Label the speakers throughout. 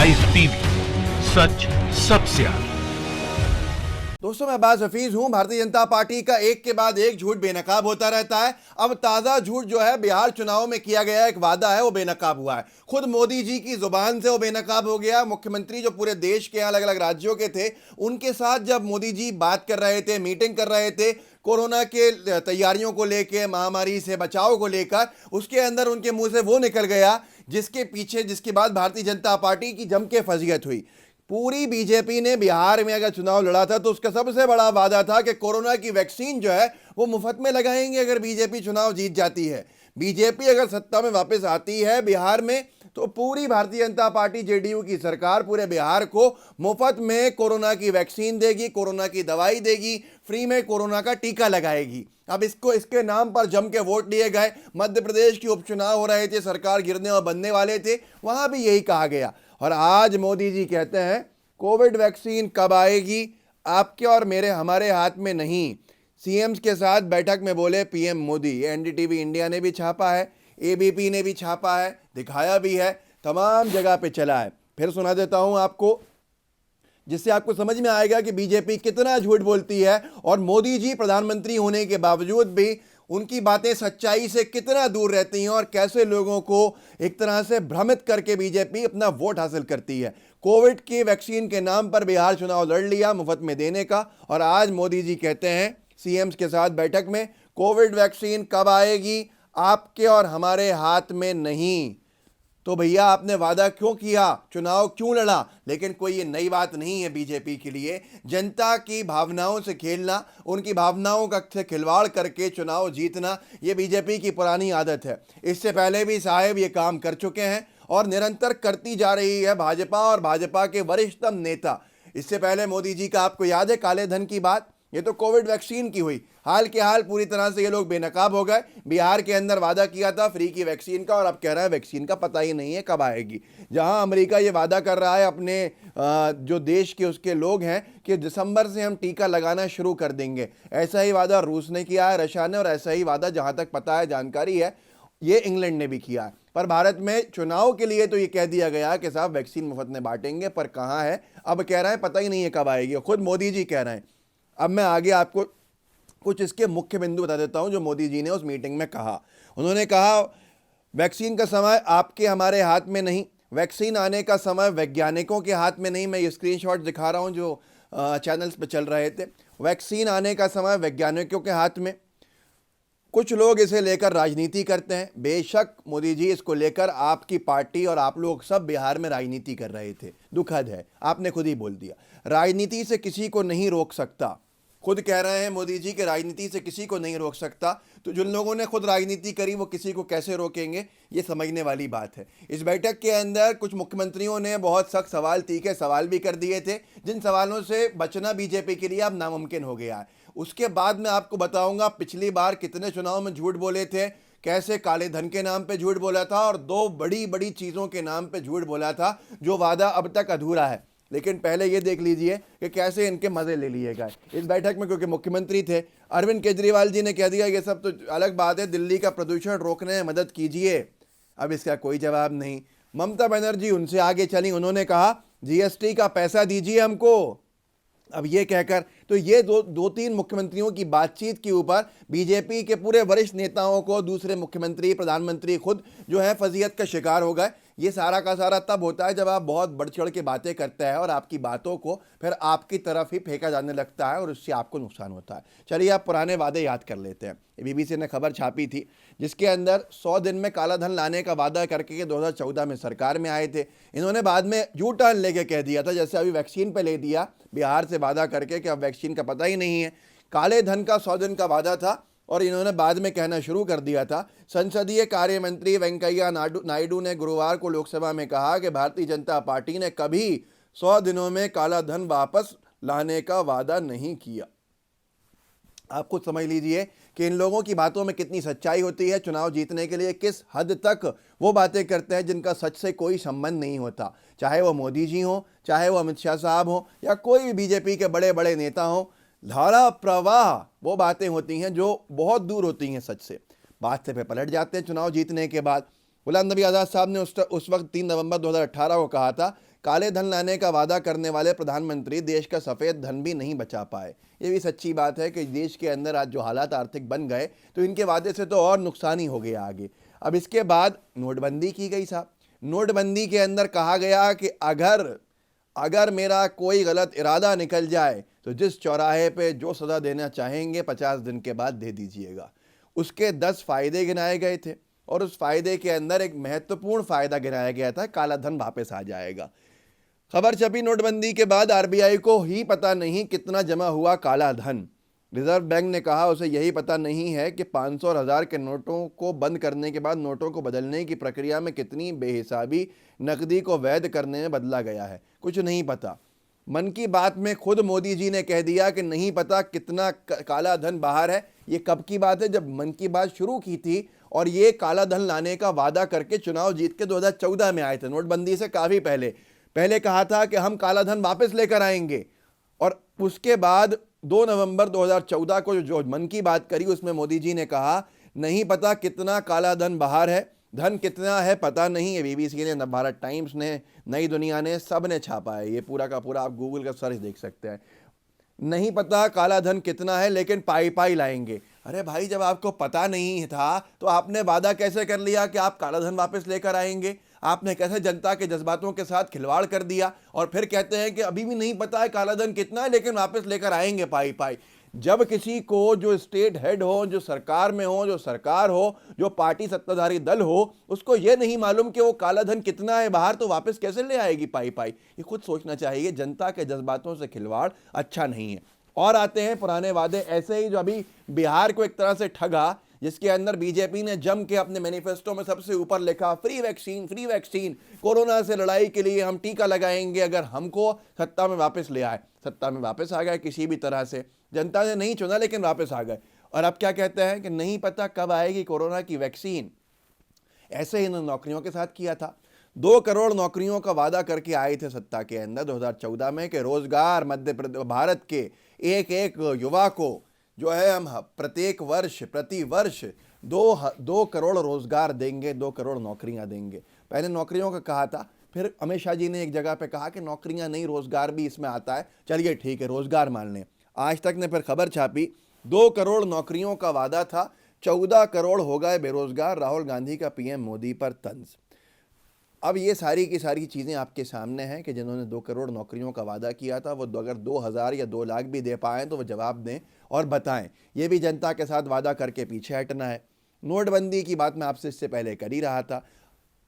Speaker 1: Live TV, सच सबसे आगे।
Speaker 2: दोस्तों, मैं अब्बास हफीज हूं। भारतीय जनता पार्टी का एक के बाद एक झूठ बेनकाब होता रहता है। अब ताजा झूठ जो है बिहार चुनाव में किया गया एक वादा है वो बेनकाब हुआ है। खुद मोदी जी की जुबान से वो बेनकाब हो गया। मुख्यमंत्री जो पूरे देश के अलग अलग राज्यों के थे, उनके साथ जब मोदी जी बात कर रहे थे, मीटिंग कर रहे थे कोरोना के तैयारियों को लेकर, महामारी से बचाव को लेकर, उसके अंदर उनके मुंह से वो निकल गया जिसके बाद भारतीय जनता पार्टी की जम के फजीयत हुई। पूरी बीजेपी ने बिहार में अगर चुनाव लड़ा था तो उसका सबसे बड़ा वादा था कि कोरोना की वैक्सीन जो है वो मुफ्त में लगाएंगे अगर बीजेपी चुनाव जीत जाती है। बीजेपी अगर सत्ता में वापस आती है बिहार में तो पूरी भारतीय जनता पार्टी जेडीयू की सरकार पूरे बिहार को मुफ्त में कोरोना की वैक्सीन देगी, कोरोना की दवाई देगी, फ्री में कोरोना का टीका लगाएगी। अब इसके नाम पर जम के वोट लिए गए। मध्य प्रदेश के उपचुनाव हो रहे थे, सरकार गिरने और बनने वाले थे, वहां भी यही कहा गया। और आज मोदी जी कहते हैं कोविड वैक्सीन कब आएगी, आपके और हमारे हाथ में नहीं। सीएम्स के साथ बैठक में बोले पीएम मोदी। ये एनडीटीवी इंडिया ने भी छापा है, एबीपी ने भी छापा है, दिखाया भी है, तमाम जगह पे चला है। फिर सुना देता हूं आपको, जिससे आपको समझ में आएगा कि बीजेपी कितना झूठ बोलती है और मोदी जी प्रधानमंत्री होने के बावजूद भी उनकी बातें सच्चाई से कितना दूर रहती हैं और कैसे लोगों को एक तरह से भ्रमित करके बीजेपी अपना वोट हासिल करती है। कोविड की वैक्सीन के नाम पर बिहार चुनाव लड़ लिया मुफ्त में देने का, और आज मोदी जी कहते हैं सीएम्स के साथ बैठक में कोविड वैक्सीन कब आएगी, आपके और हमारे हाथ में नहीं। तो भैया आपने वादा क्यों किया, चुनाव क्यों लड़ा? लेकिन कोई ये नई बात नहीं है बीजेपी के लिए। जनता की भावनाओं से खेलना, उनकी भावनाओं का से खिलवाड़ करके चुनाव जीतना, ये बीजेपी की पुरानी आदत है। इससे पहले भी साहब ये काम कर चुके हैं और निरंतर करती जा रही है भाजपा और भाजपा के वरिष्ठतम नेता। इससे पहले मोदी जी का आपको याद है काले धन की बात, ये तो कोविड वैक्सीन की हुई। हाल के हाल पूरी तरह से ये लोग बेनकाब हो गए। बिहार के अंदर वादा किया था फ्री की वैक्सीन का और अब कह रहा है वैक्सीन का पता ही नहीं है कब आएगी। जहां अमेरिका ये वादा कर रहा है अपने जो देश के उसके लोग हैं कि दिसंबर से हम टीका लगाना शुरू कर देंगे, ऐसा ही वादा रूस ने किया है, रशिया ने, और ऐसा ही वादा जहां तक पता है, जानकारी है, ये इंग्लैंड ने भी किया है। पर भारत में चुनाव के लिए तो ये कह दिया गया कि साहब वैक्सीन मुफ्त में बांटेंगे, पर कहाँ है अब कह रहे हैं पता ही नहीं है कब आएगी। खुद मोदी जी कह रहे हैं। अब मैं आगे आपको कुछ इसके मुख्य बिंदु बता देता हूं जो मोदी जी ने उस मीटिंग में कहा। उन्होंने कहा वैक्सीन का समय आपके हमारे हाथ में नहीं, वैक्सीन आने का समय वैज्ञानिकों के हाथ में नहीं। मैं ये स्क्रीनशॉट दिखा रहा हूं जो चैनल्स पे चल रहे थे। वैक्सीन आने का समय वैज्ञानिकों के हाथ में। कुछ लोग इसे लेकर राजनीति करते हैं। बेशक मोदी जी इसको लेकर आपकी पार्टी और आप लोग सब बिहार में राजनीति कर रहे थे, दुखद है, आपने खुद ही बोल दिया। राजनीति से किसी को नहीं रोक सकता। खुद कह रहे हैं मोदी जी कि राजनीति से किसी को नहीं रोक सकता। तो जिन लोगों ने खुद राजनीति करी वो किसी को कैसे रोकेंगे, ये समझने वाली बात है। इस बैठक के अंदर कुछ मुख्यमंत्रियों ने बहुत सख्त सवाल, तीखे सवाल भी कर दिए थे, जिन सवालों से बचना बीजेपी के लिए अब नामुमकिन हो गया है। उसके बाद मैं आपको बताऊंगा पिछली बार कितने चुनाव में झूठ बोले थे, कैसे काले धन के नाम पे झूठ बोला था और दो बड़ी बड़ी चीज़ों के नाम पे झूठ बोला था जो वादा अब तक अधूरा है। लेकिन पहले ये देख लीजिए कि कैसे इनके मज़े ले लिए गए इस बैठक में, क्योंकि मुख्यमंत्री थे। अरविंद केजरीवाल जी ने कह दिया ये सब तो अलग बात है, दिल्ली का प्रदूषण रोकने में मदद कीजिए। अब इसका कोई जवाब नहीं। ममता बनर्जी उनसे आगे चली, उन्होंने कहा जीएसटी का पैसा दीजिए हमको। अब ये कहकर तो ये दो तीन मुख्यमंत्रियों की बातचीत के ऊपर बीजेपी के पूरे वरिष्ठ नेताओं को, दूसरे मुख्यमंत्री, प्रधानमंत्री खुद जो है फजीयत का शिकार हो गए। ये सारा का सारा तब होता है जब आप बहुत बढ़ चढ़ के बातें करते हैं और आपकी बातों को फिर आपकी तरफ ही फेंका जाने लगता है और उससे आपको नुकसान होता है। चलिए आप पुराने वादे याद कर लेते हैं। बीबीसी ने खबर छापी थी जिसके अंदर 100 दिन में काला धन लाने का वादा करके 2014 में सरकार में आए थे। इन्होंने बाद में यू टर्न लेके कह दिया था, जैसे अभी वैक्सीन पे ले दिया बिहार से वादा करके कि अब वैक्सीन का पता ही नहीं है। काले धन का 100 दिन का वादा था और इन्होंने बाद में कहना शुरू कर दिया था। संसदीय कार्य मंत्री वेंकैया नायडू ने गुरुवार को लोकसभा में कहा कि भारतीय जनता पार्टी ने कभी 100 दिनों में काला धन वापस लाने का वादा नहीं किया। आप खुद समझ लीजिए कि इन लोगों की बातों में कितनी सच्चाई होती है। चुनाव जीतने के लिए किस हद तक वो बातें करते हैं जिनका सच से कोई संबंध नहीं होता, चाहे वो मोदी जी हों, चाहे वो अमित शाह साहब हों या कोई भी बीजेपी के बड़े बड़े नेता हों। धारा प्रवाह वो बातें होती हैं जो बहुत दूर होती हैं सच से। बात से पे पलट जाते हैं चुनाव जीतने के बाद। गुलाम नबी आज़ाद साहब ने उस वक्त 3 नवंबर 2018 को कहा था काले धन लाने का वादा करने वाले प्रधानमंत्री देश का सफ़ेद धन भी नहीं बचा पाए। ये भी सच्ची बात है कि देश के अंदर आज जो हालात आर्थिक बन गए तो इनके वादे से तो और नुकसान ही हो गया आगे। अब इसके बाद नोटबंदी की गई साहब। नोटबंदी के अंदर कहा गया कि अगर मेरा कोई गलत इरादा निकल जाए तो जिस चौराहे पे जो सज़ा देना चाहेंगे 50 दिन के बाद दे दीजिएगा। उसके 10 फायदे गिनाए गए थे और उस फायदे के अंदर एक महत्वपूर्ण फायदा गिनाया गया था, काला धन वापस आ जाएगा। खबर छपी नोटबंदी के बाद आरबीआई को ही पता नहीं कितना जमा हुआ काला धन। रिजर्व बैंक ने कहा उसे यही पता नहीं है कि 500 और 1000 के नोटों को बंद करने के बाद नोटों को बदलने की प्रक्रिया में कितनी बेहिसाबी नकदी को वैध करने में बदला गया है, कुछ नहीं पता। मन की बात में खुद मोदी जी ने कह दिया कि नहीं पता कितना काला धन बाहर है। ये कब की बात है? जब मन की बात शुरू की थी और ये काला धन लाने का वादा करके चुनाव जीत के 2014 में आए थे, नोटबंदी से काफ़ी पहले कहा था कि हम काला धन वापस लेकर आएंगे। और उसके बाद 2 नवंबर 2014 को जो मन की बात करी उसमें मोदी जी ने कहा नहीं पता कितना काला धन बाहर है, धन कितना है पता नहीं है। बीबीसी ने, भारत टाइम्स ने, नई दुनिया ने, सब ने छापा है ये पूरा का पूरा, आप गूगल का सर्च देख सकते हैं। नहीं पता काला धन कितना है लेकिन पाई लाएंगे। अरे भाई, जब आपको पता नहीं था तो आपने वादा कैसे कर लिया कि आप काला धन वापस लेकर आएंगे? आपने कैसे जनता के जज्बातों के साथ खिलवाड़ कर दिया और फिर कहते हैं कि अभी भी नहीं पता है काला धन कितना है लेकिन वापस लेकर आएंगे पाई। जब किसी को जो स्टेट हेड हो, जो सरकार में हो, जो सरकार हो, जो पार्टी सत्ताधारी दल हो, उसको ये नहीं मालूम कि वो काला धन कितना है बाहर, तो वापस कैसे ले आएगी पाई। ये खुद सोचना चाहिए। जनता के जज्बातों से खिलवाड़ अच्छा नहीं है। और आते हैं पुराने वादे ऐसे ही जो अभी बिहार को एक तरह से ठगा, जिसके अंदर बीजेपी ने जम के अपने मैनिफेस्टो में सबसे ऊपर लिखा फ्री वैक्सीन, कोरोना से लड़ाई के लिए हम टीका लगाएंगे अगर हमको सत्ता में वापस ले आए। सत्ता में वापस आ गए किसी भी तरह से, जनता ने नहीं चुना लेकिन वापस आ गए। और अब क्या कहते हैं कि नहीं पता कब आएगी कोरोना की वैक्सीन। ऐसे ही इन्होंने नौकरियों के साथ किया था। 2 करोड़ नौकरियों का वादा करके आए थे सत्ता के अंदर 2014 में कि रोजगार मध्य प्रदेश भारत के एक युवा को जो है हम प्रति वर्ष 2 करोड़ रोजगार देंगे, 2 करोड़ नौकरियां देंगे। पहले नौकरियों का कहा था, फिर अमित शाह जी ने एक जगह पे कहा कि नौकरियां नहीं, रोजगार भी इसमें आता है। चलिए ठीक है, रोजगार मान लें। आज तक ने फिर खबर छापी 2 करोड़ नौकरियों का वादा था, 14 करोड़ हो गए बेरोजगार। राहुल गांधी का पीएम मोदी पर तंज। अब ये सारी की सारी चीज़ें आपके सामने हैं कि जिन्होंने 2 करोड़ नौकरियों का वादा किया था वो अगर 2000 या 2 लाख भी दे पाएँ तो वो जवाब दें और बताएं। ये भी जनता के साथ वादा करके पीछे हटना है। नोटबंदी की बात मैं आपसे इससे पहले कर ही रहा था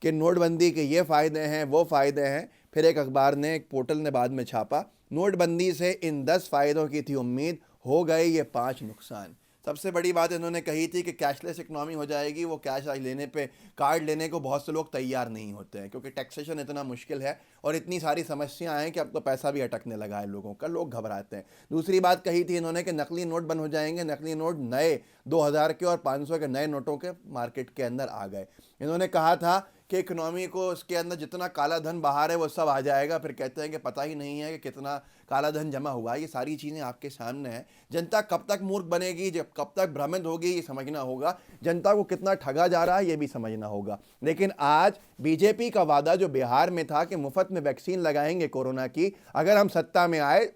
Speaker 2: कि नोटबंदी के ये फ़ायदे हैं, वो फ़ायदे हैं। फिर एक अखबार ने, एक पोर्टल ने बाद में छापा, नोटबंदी से इन 10 फ़ायदों की थी उम्मीद, हो गए ये 5 नुकसान। सबसे बड़ी बात इन्होंने कही थी कि कैशलेस इकनॉमी हो जाएगी। वो कैश आज लेने पे, कार्ड लेने को बहुत से लोग तैयार नहीं होते हैं क्योंकि टैक्सेशन इतना मुश्किल है और इतनी सारी समस्याएं हैं कि अब तो पैसा भी अटकने लगा है लोगों का, लोग घबराते हैं। दूसरी बात कही थी इन्होंने कि नकली नोट बंद हो जाएंगे। नकली नोट नए 2000 के और 500 के नए नोटों के मार्केट के अंदर आ गए। इन्होंने कहा था कि इकनॉमी को, उसके अंदर जितना काला धन बाहर है वो सब आ जाएगा। फिर कहते हैं कि पता ही नहीं है कि कितना काला धन जमा हुआ है। ये सारी चीज़ें आपके सामने हैं। जनता कब तक मूर्ख बनेगी, जब कब तक भ्रमित होगी, ये समझना होगा। जनता को कितना ठगा जा रहा है ये भी समझना होगा। लेकिन आज बीजेपी का वादा जो बिहार में था कि मुफ्त में वैक्सीन लगाएंगे कोरोना की, अगर हम सत्ता में आए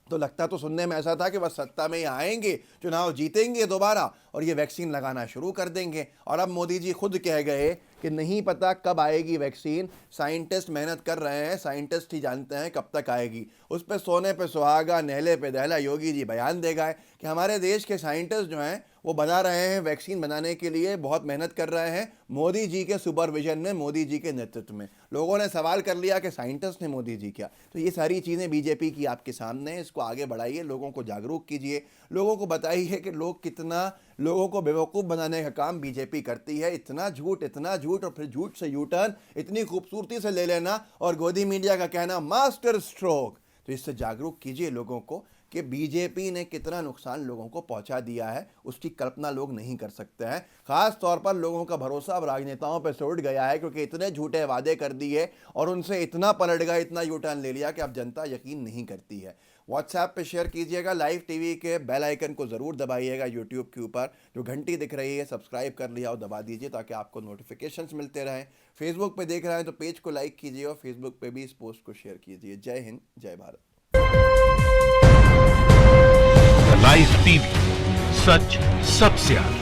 Speaker 2: तो लगता तो सुनने में ऐसा था कि बस सत्ता में ही आएंगे, चुनाव जीतेंगे दोबारा और ये वैक्सीन लगाना शुरू कर देंगे। और अब मोदी जी खुद कह गए कि नहीं पता कब आएगी वैक्सीन, साइंटिस्ट मेहनत कर रहे हैं, साइंटिस्ट ही जानते हैं कब तक आएगी। उस पर सोने पे सुहागा, नहले पे दहला योगी जी बयान दे गए कि हमारे देश के साइंटिस्ट जो हैं वो बना रहे हैं, वैक्सीन बनाने के लिए बहुत मेहनत कर रहे हैं, मोदी जी के सुपरविजन में, मोदी जी के नेतृत्व में। लोगों ने सवाल कर लिया कि साइंटिस्ट ने मोदी जी क्या। तो ये सारी चीज़ें बीजेपी की आपके सामने हैं। इसको आगे बढ़ाइए, लोगों को जागरूक कीजिए, लोगों को बताइए कि लोगों को बेवकूफ़ बनाने का काम बीजेपी करती है। इतना झूठ और फिर झूठ से यू टर्न इतनी खूबसूरती से ले लेना और गोदी मीडिया का कहना मास्टर स्ट्रोक। तो इससे जागरूक कीजिए लोगों को कि बीजेपी ने कितना नुकसान लोगों को पहुंचा दिया है, उसकी कल्पना लोग नहीं कर सकते हैं। खास तौर पर लोगों का भरोसा अब राजनेताओं पर से उठ गया है क्योंकि इतने झूठे वादे कर दिए और उनसे इतना पलट गया, इतना यू टर्न ले लिया कि अब जनता यकीन नहीं करती है। व्हाट्सएप पे शेयर कीजिएगा। लाइव टीवी के बेल आइकन को ज़रूर दबाइएगा। यूट्यूब के ऊपर जो घंटी दिख रही है सब्सक्राइब कर लिया और दबा दीजिए ताकि आपको नोटिफिकेशंस मिलते रहें। फेसबुक पे देख रहे हैं तो पेज को लाइक कीजिए और फेसबुक पे भी इस पोस्ट को शेयर कीजिए। जय हिंद, जय भारत।
Speaker 1: लाइव टीवी, सच सबसे आगे।